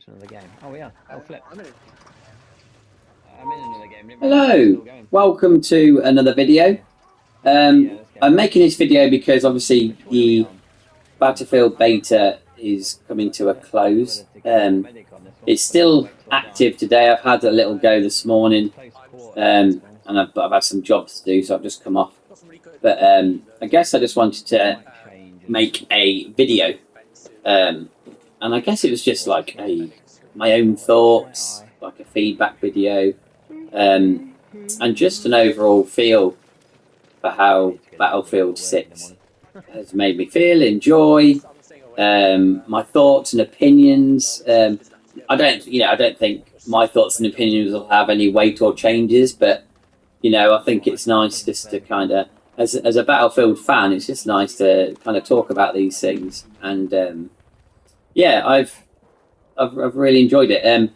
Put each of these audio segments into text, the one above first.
into another game. Oh, yeah. Oh, flip. I'm in another game. Hello, welcome to another video. I'm making this video because obviously the Battlefield Beta is coming to a close. It's still active today. I've had a little go this morning, and I've had some jobs to do, so I've just come off. But I guess I just wanted to make a video, and I guess it was just like my own thoughts, like a feedback video, and just an overall feel for how Battlefield 6 has made me feel, enjoy, my thoughts and opinions. I don't think my thoughts and opinions will have any weight or changes, but I think it's nice just to kind of, as a Battlefield fan, it's just nice to kind of talk about these things. And I've really enjoyed it.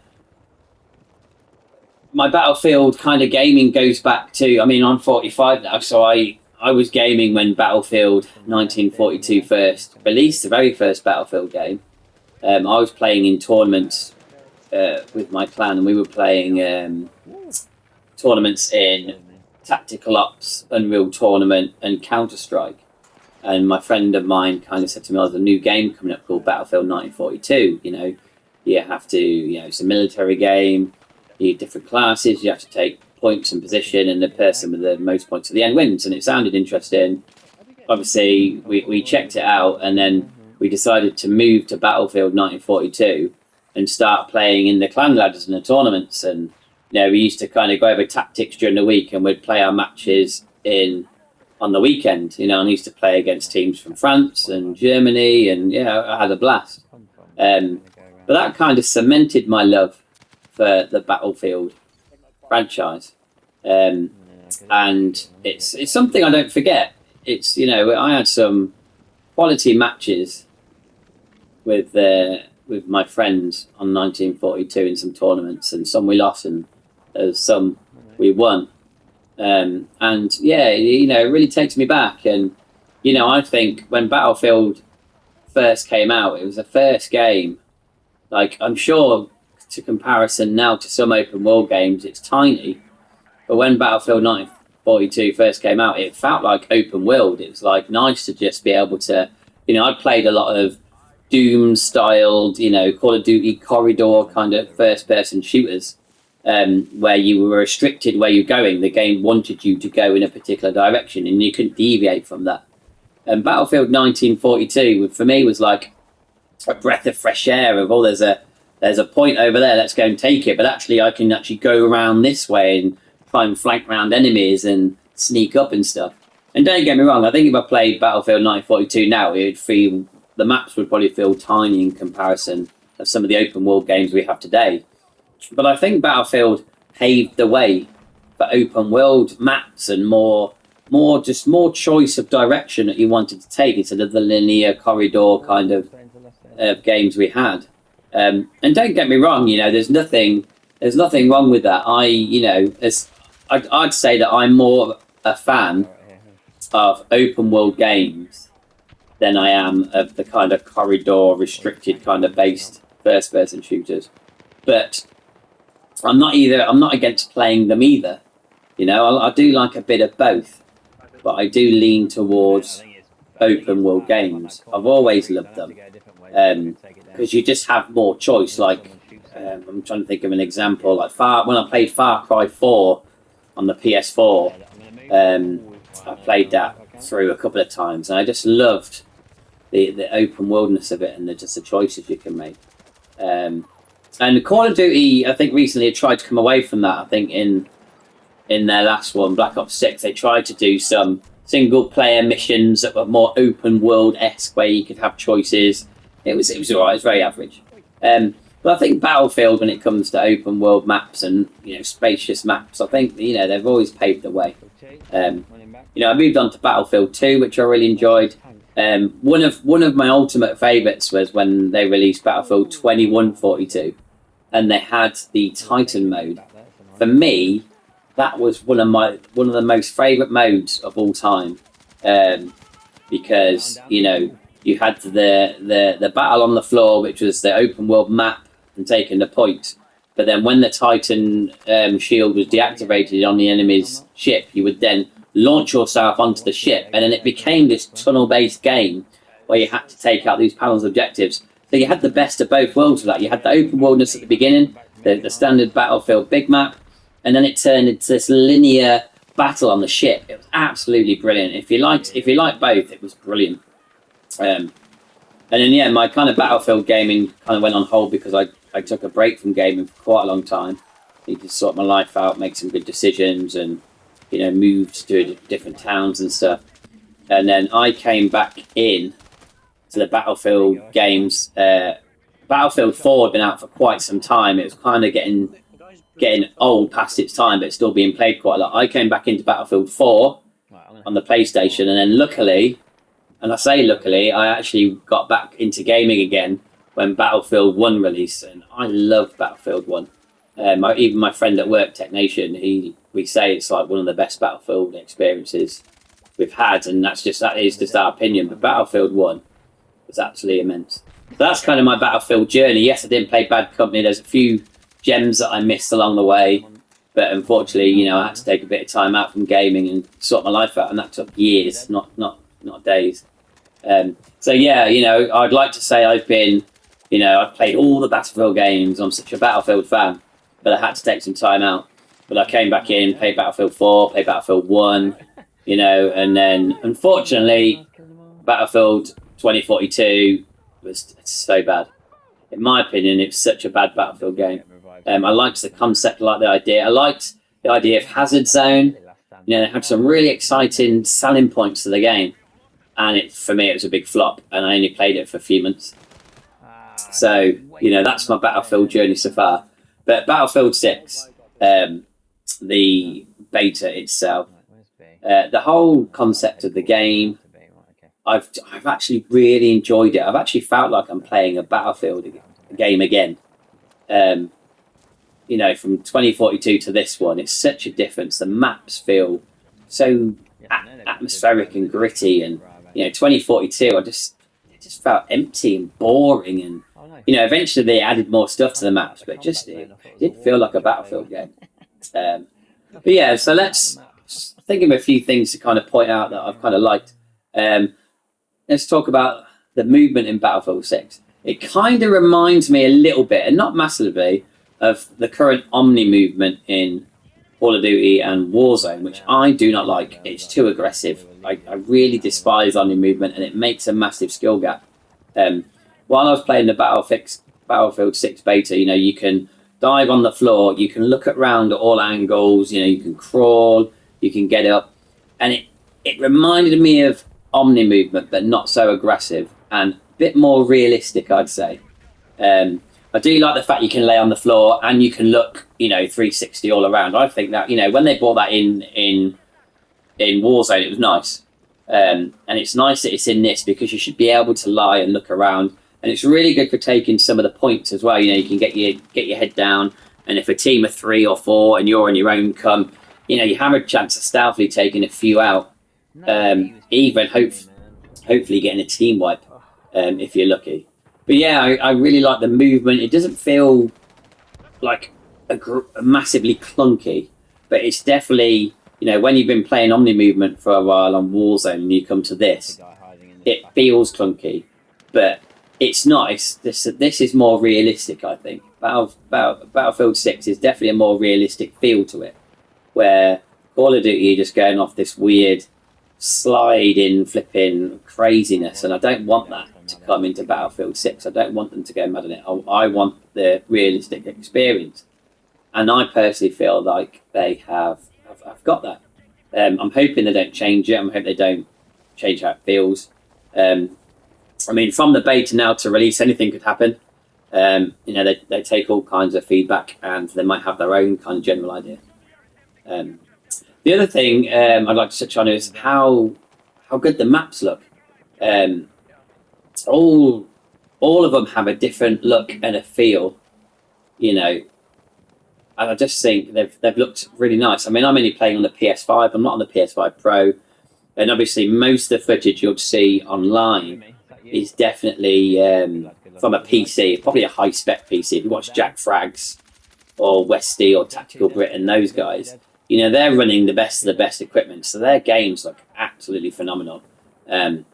My Battlefield kind of gaming goes back to, I'm 45 now, so I was gaming when Battlefield 1942 first released, the very first Battlefield game. I was playing in tournaments with my clan, and we were playing tournaments in Tactical Ops, Unreal Tournament, and Counter-Strike. And my friend of mine kind of said to me, there's a new game coming up called Battlefield 1942. You have to, it's a military game. You need different classes. You have to take points and position, and the person with the most points at the end wins. And it sounded interesting. Obviously, we checked it out, and then we decided to move to Battlefield 1942 and start playing in the clan ladders and the tournaments. And we used to kind of go over tactics during the week, and we'd play our matches on the weekend. And I used to play against teams from France and Germany, and I had a blast. But that kind of cemented my love for the Battlefield franchise, and it's something I don't forget. It's I had some quality matches with my friends on 1942 in some tournaments, and some we lost, and some we won. It really takes me back. And I think when Battlefield first came out, it was the first game. Like, I'm sure, to comparison now to some open world games, it's tiny, but when Battlefield 1942 first came out, it felt like open world. It was like nice to just be able to, I'd played a lot of Doom styled, Call of Duty corridor kind of first person shooters, where you were restricted where you're going. The game wanted you to go in a particular direction, and you couldn't deviate from that. And Battlefield 1942 for me was like a breath of fresh air of, there's a point over there, let's go and take it. But actually, I can actually go around this way and try and flank around enemies and sneak up and stuff. And don't get me wrong, I think if I played Battlefield 1942 now, the maps would probably feel tiny in comparison of some of the open world games we have today. But I think Battlefield paved the way for open world maps and more choice of direction that you wanted to take instead of the linear corridor kind of games we had. And don't get me wrong, there's nothing wrong with that. I'd say that I'm more a fan of open world games than I am of the kind of corridor restricted kind of based first person shooters. But I'm not against playing them either. I do like a bit of both, but I do lean towards open world games. I've always loved them. Because you just have more choice. Like, I'm trying to think of an example. Like when I played Far Cry 4 on the PS4, I played that through a couple of times, and I just loved the open worldness of it and the choices you can make. And Call of Duty, I think recently tried to come away from that. I think in their last one, Black Ops 6, they tried to do some single player missions that were more open world-esque, where you could have choices. It was alright. It was very average. But I think Battlefield, when it comes to open world maps and spacious maps, I think they've always paved the way. I moved on to Battlefield 2, which I really enjoyed. One of my ultimate favourites was when they released Battlefield 2142, and they had the Titan mode. For me, that was one of the most favourite modes of all time, because you had the battle on the floor, which was the open world map, and taken the points. But then when the Titan shield was deactivated on the enemy's ship, you would then launch yourself onto the ship, and then it became this tunnel-based game where you had to take out these panels objectives. So you had the best of both worlds of that. You had the open worldness at the beginning, the standard Battlefield big map, and then it turned into this linear battle on the ship. It was absolutely brilliant. If you liked both, it was brilliant. And then yeah, my kind of Battlefield gaming kind of went on hold because I took a break from gaming for quite a long time. Needed to sort my life out, make some good decisions, and moved to different towns and stuff. And then I came back in to the Battlefield games. Battlefield 4 had been out for quite some time. It was kind of getting old past its time, but it's still being played quite a lot. I came back into Battlefield 4 on the PlayStation, and then luckily, and I say luckily, I actually got back into gaming again when Battlefield 1 released, and I love Battlefield 1. Even my friend at work, Technation, we say it's like one of the best Battlefield experiences we've had, and that is just our opinion. But Battlefield 1 was absolutely immense. So that's kind of my Battlefield journey. Yes, I didn't play Bad Company. There's a few gems that I missed along the way, but unfortunately, I had to take a bit of time out from gaming and sort my life out, and that took years, not days. So yeah, I'd like to say I've been, I've played all the Battlefield games. I'm such a Battlefield fan, but I had to take some time out. But I came back in, played Battlefield 4, played Battlefield 1, and then unfortunately, Battlefield 2042 was so bad. In my opinion, it was such a bad Battlefield game. I liked the concept, I liked the idea. I liked the idea of Hazard Zone. It had some really exciting selling points to the game. And for me, it was a big flop, and I only played it for a few months. So, that's my Battlefield journey so far. But Battlefield 6, the beta itself, the whole concept of the game, I've actually really enjoyed it. I've actually felt like I'm playing a Battlefield game again. From 2042 to this one, it's such a difference. The maps feel so atmospheric and gritty, and 2042, it just felt empty and boring, and eventually they added more stuff to the maps, but it did feel like a Battlefield game. But yeah, so let's think of a few things to kind of point out that I've kind of liked. Let's talk about the movement in Battlefield 6. It kind of reminds me a little bit, and not massively, of the current Omni movement in Call of Duty and Warzone, which I do not like. It's too aggressive. I really despise Omni movement, and it makes a massive skill gap. While I was playing the Battlefield 6 beta, you can dive on the floor, you can look around at all angles, you can crawl, you can get up, and it reminded me of Omni movement, but not so aggressive and a bit more realistic, I'd say. I do like the fact you can lay on the floor and you can look, 360 all around. I think that, when they brought that in Warzone, it was nice. And it's nice that it's in this because you should be able to lie and look around. And it's really good for taking some of the points as well. You can get your head down. And if a team of 3 or 4 and you're on your own come, you have a chance of stealthily taking a few out. Even hopefully getting a team wipe if you're lucky. But yeah, I really like the movement. It doesn't feel like massively clunky, but it's definitely, when you've been playing Omni movement for a while on Warzone and you come to this, it feels clunky, but it's not. This is more realistic, I think. Battlefield 6 is definitely a more realistic feel to it, where Call of Duty, you're just going off this weird sliding, flipping craziness, and I don't want that to come into Battlefield 6. I don't want them to go mad on it. I want the realistic experience, and I personally feel like they have got that. I'm hoping they don't change it. I'm hoping they don't change how it feels. From the beta now to release, anything could happen. They take all kinds of feedback, and they might have their own kind of general idea. The other thing I'd like to touch on is how good the maps look. All of them have a different look and a feel, and I just think they've looked really nice. I'm only playing on the PS5. I'm not on the PS5 Pro, and obviously most of the footage you'll see online is definitely from a PC, probably a high spec PC. If you watch Jack Frags or Westy or Tactical Britain, those guys, you know, they're running the best of the best equipment, so their games look absolutely phenomenal. And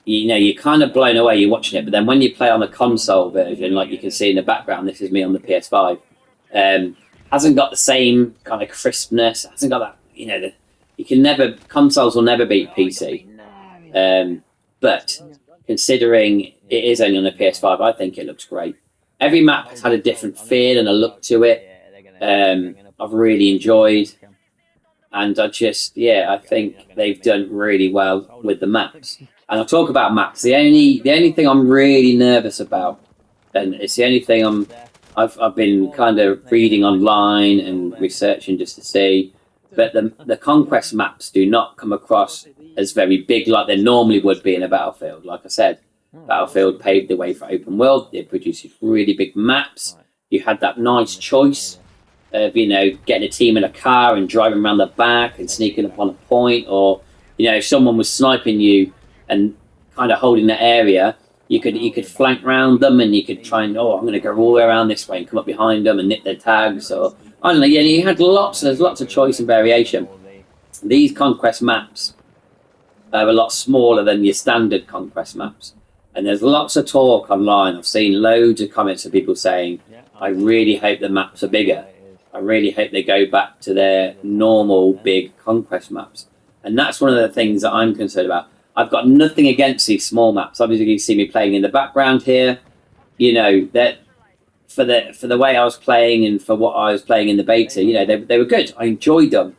you know, you're kind of blown away. You're watching it, but then when you play on the console version, like you can see in the background, this is me on the PS5. Hasn't got the same kind of crispness. Hasn't got that. You know, consoles will never beat PC. But considering it is only on the PS5, I think it looks great. Every map has had a different feel and a look to it. I've really enjoyed, and I think they've done really well with the maps. And I'll talk about maps. The only thing I'm really nervous about, and it's the only thing I've been kind of reading online and researching just to see, but the conquest maps do not come across as very big like they normally would be in a Battlefield. Like I said, Battlefield paved the way for open world. It produces really big maps. You had that nice choice of, you know, getting a team in a car and driving around the back and sneaking upon a point, or, you know, if someone was sniping you and kind of holding that area, you could flank round them and you could try and, I'm going to go all the way around this way and come up behind them and nip their tags, or I don't know. Yeah, you had there's lots of choice and variation. These conquest maps are a lot smaller than your standard conquest maps, and there's lots of talk online. I've seen loads of comments of people saying, I really hope the maps are bigger. I really hope they go back to their normal big conquest maps. And that's one of the things that I'm concerned about. I've got nothing against these small maps. Obviously, you can see me playing in the background here. You know, that for the way I was playing and for what I was playing in the beta, you know, they were good. I enjoyed them.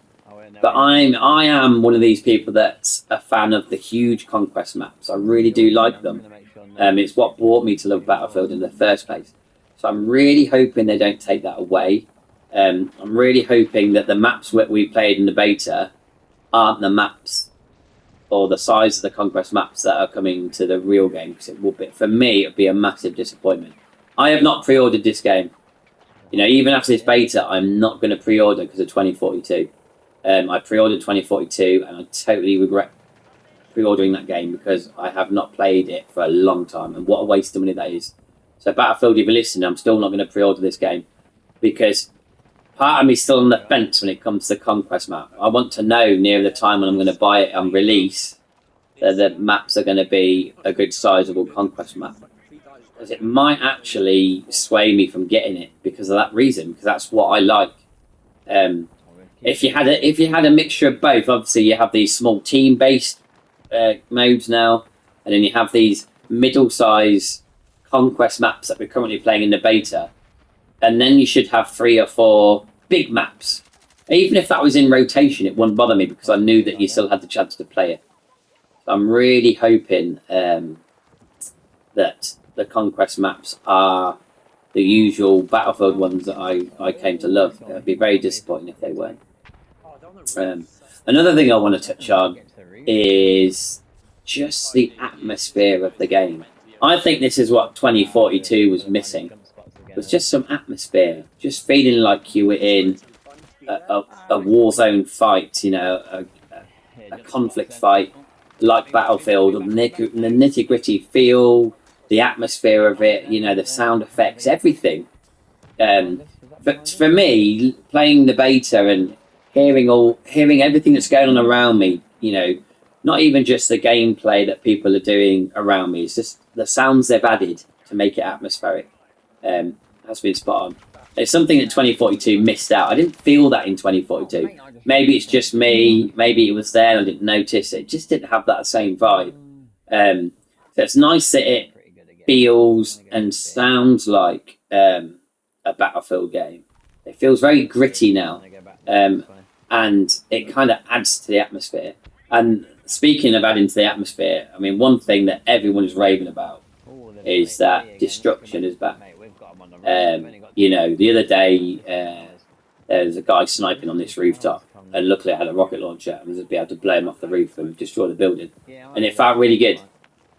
But I am one of these people that's a fan of the huge conquest maps. I really do like them. It's what brought me to love Battlefield in the first place. So I'm really hoping they don't take that away. I'm really hoping that the maps that we played in the beta aren't the maps or the size of the conquest maps that are coming to the real game, because it will be, for me, it would be a massive disappointment. I have not pre-ordered this game. You know, even after this beta, I'm not going to pre-order because of 2042. I pre-ordered 2042 and I totally regret pre-ordering that game because I have not played it for a long time, and what a waste of money that is. So Battlefield, if you're listening, I'm still not going to pre-order this game because part of me is still on the fence when it comes to conquest map. I want to know near the time when I'm going to buy it on release that the maps are going to be a good sizable conquest map, because it might actually sway me from getting it because of that reason, because that's what I like. If you had a mixture of both, obviously you have these small team based modes now, and then you have these middle size conquest maps that we're currently playing in the beta, and then you should have 3 or 4 big maps. Even if that was in rotation, it wouldn't bother me because I knew that you still had the chance to play it. So I'm really hoping that the conquest maps are the usual Battlefield ones that I came to love. It would be very disappointing if they weren't. Another thing I want to touch on is just the atmosphere of the game. I think this is what 2042 was missing. It was just some atmosphere, just feeling like you were in a war zone fight, you know, a conflict fight like Battlefield, the nitty-gritty feel, the atmosphere of it, you know, the sound effects, everything. But for me, playing the beta and hearing everything that's going on around me, you know, not even just the gameplay that people are doing around me, it's just the sounds they've added to make it atmospheric. Has been spot on. It's something that 2042 missed out. I didn't feel that in 2042. Maybe it's just me. Maybe it was there and I didn't notice. It just didn't have that same vibe. So it's nice that it feels and sounds like a Battlefield game. It feels very gritty now, and it kind of adds to the atmosphere. And speaking of adding to the atmosphere, I mean, one thing that everyone is raving about is that destruction is back. You know, the other day there was a guy sniping on this rooftop, and luckily I had a rocket launcher and was be able to blow him off the roof and destroy the building, and it felt really good.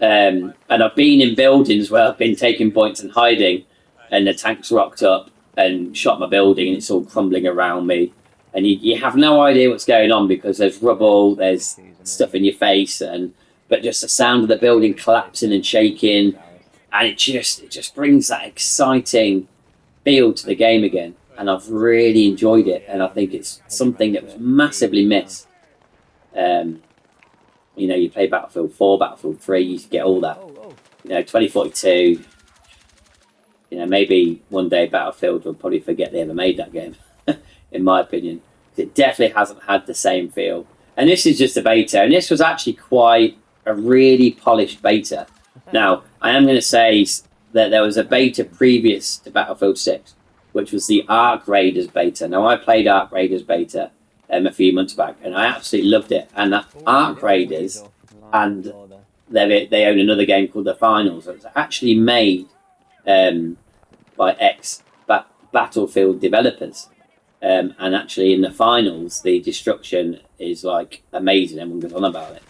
And I've been in buildings where I've been taking points and hiding, and the tanks rocked up and shot my building, and it's all crumbling around me, and you have no idea what's going on because there's rubble, there's stuff in your face, but just the sound of the building collapsing and shaking, and it just brings that exciting feel to the game again. And I've really enjoyed it, and I think it's something that was massively missed. You know, you play Battlefield 4, Battlefield 3, you get all that. You know, 2042. You know, maybe one day Battlefield will probably forget they ever made that game, in my opinion. It definitely hasn't had the same feel. And this is just a beta, and this was actually quite a really polished beta. Now, I am going to say that there was a beta previous to Battlefield 6, which was the Arc Raiders beta. Now, I played Arc Raiders beta a few months back, and I absolutely loved it. And that Arc Raiders, and they own another game called The Finals. It was actually made by ex-Battlefield developers. And actually in The Finals, the destruction is like amazing. Everyone goes on about it.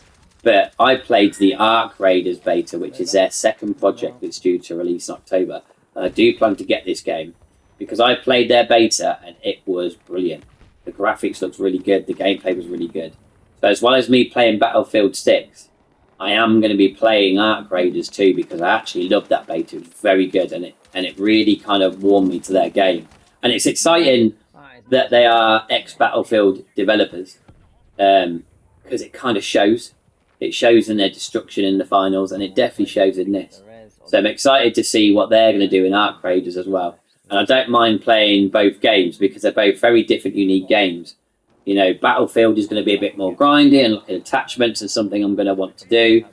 But I played the Arc Raiders beta, which is their second project that's due to release in October. And I do plan to get this game because I played their beta and it was brilliant. The graphics looked really good. The gameplay was really good. So as well as me playing Battlefield 6, I am going to be playing Arc Raiders too because I actually loved that beta. It was very good, and it really kind of warmed me to their game. And it's exciting that they are ex-Battlefield developers because it kind of shows. It shows in their destruction in the finals, and it definitely shows in this. So I'm excited to see what they're going to do in Arc Raiders as well. And I don't mind playing both games because they're both very different, unique games. You know, Battlefield is going to be a bit more grindy and looking at attachments and something I'm going to want to do.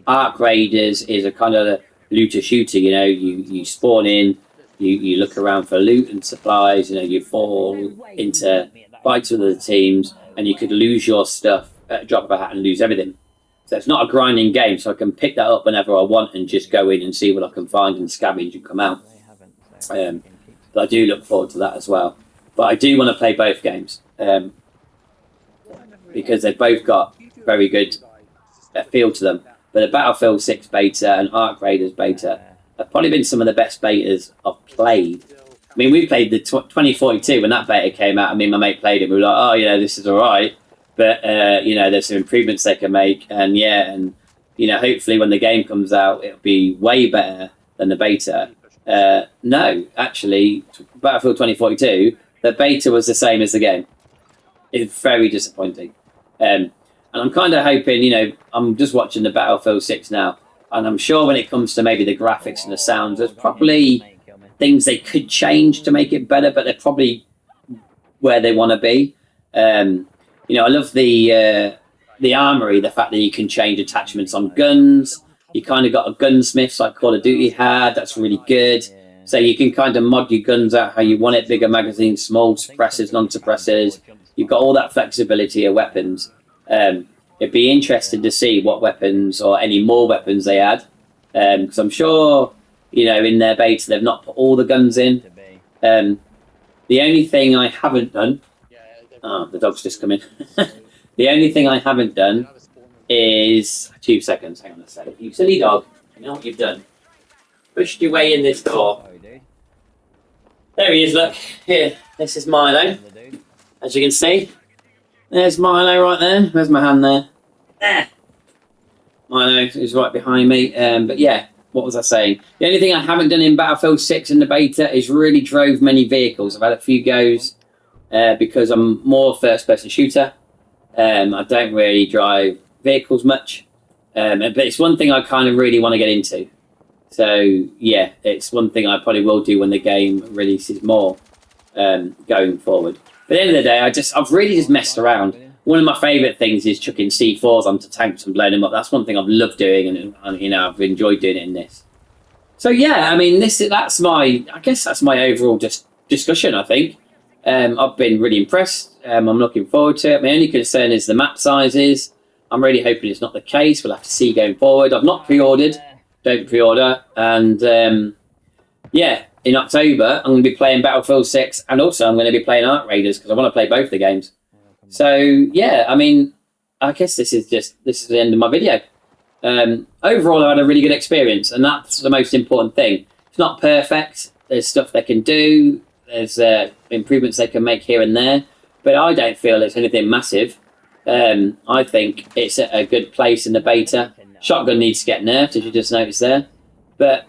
Arc Raiders is a kind of looter shooter. You know, you spawn in, you look around for loot and supplies. You know, you fall into fights with other teams, and you could lose your stuff at a drop of a hat and lose everything. So it's not a grinding game, so I can pick that up whenever I want and just go in and see what I can find and scavenge and come out. But I do look forward to that as well. But I do want to play both games because they've both got very good feel to them. But the Battlefield 6 beta and Arc Raiders beta have probably been some of the best betas I've played. I mean, we played the 2042 when that beta came out. I mean, my mate played it. We were like, oh, you know, this is all right. But, you know, there's some improvements they can make. And, yeah, and, you know, hopefully when the game comes out, it'll be way better than the beta. No, actually, Battlefield 2042, the beta was the same as the game. It's very disappointing. And I'm kind of hoping, you know, I'm just watching the Battlefield 6 now, and I'm sure when it comes to maybe the graphics and the sounds, there's probably things they could change to make it better, but they're probably where they want to be. You know, I love the armory, the fact that you can change attachments on guns. You kind of got a gunsmiths like Call of Duty had. That's really good. So you can kind of mod your guns out how you want it. Bigger magazines, small suppressors, non-suppressors. You've got all that flexibility of weapons. It'd be interesting to see what weapons or any more weapons they add. Because I'm sure, you know, in their beta, they've not put all the guns in. The only thing I haven't done... Oh, the dog's just come in. The only thing I haven't done is 2 seconds. Hang on a second. You silly dog. You know what you've done? Pushed your way in this door. There he is, look. Here, this is Milo. As you can see. There's Milo right there. Where's my hand there? There. Milo is right behind me. But yeah, what was I saying? The only thing I haven't done in Battlefield 6 in the beta is really drove many vehicles. I've had a few goes because I'm more first-person shooter. I don't really drive vehicles much, but it's one thing I kind of really want to get into. So yeah, it's one thing I probably will do when the game releases more going forward. But at the end of the day, I've really just messed around. One of my favourite things is chucking C4s onto tanks and blowing them up. That's one thing I've loved doing, and you know, I've enjoyed doing it in this. So yeah, I mean, that's my overall discussion. I think I've been really impressed. I'm looking forward to it. My only concern is the map sizes. I'm really hoping it's not the case. We'll have to see going forward. I've not pre-ordered. Don't pre-order. And yeah, in October, I'm going to be playing Battlefield 6, and also I'm going to be playing Arc Raiders because I want to play both the games. So yeah, I mean, I guess this is the end of my video. Overall, I had a really good experience, and that's the most important thing. It's not perfect. There's stuff they can do. There's improvements they can make here and there, but I don't feel it's anything massive. I think it's a good place in the beta. Shotgun needs to get nerfed, as you just noticed there. But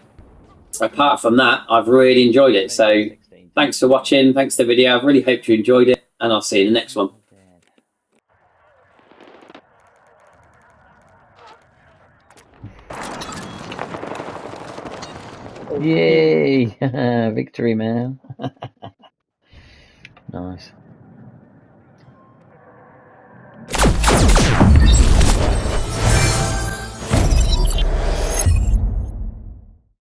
apart from that, I've really enjoyed it. So thanks for watching. Thanks for the video. I really hope you enjoyed it, and I'll see you in the next one. Yay! Victory, man. Nice.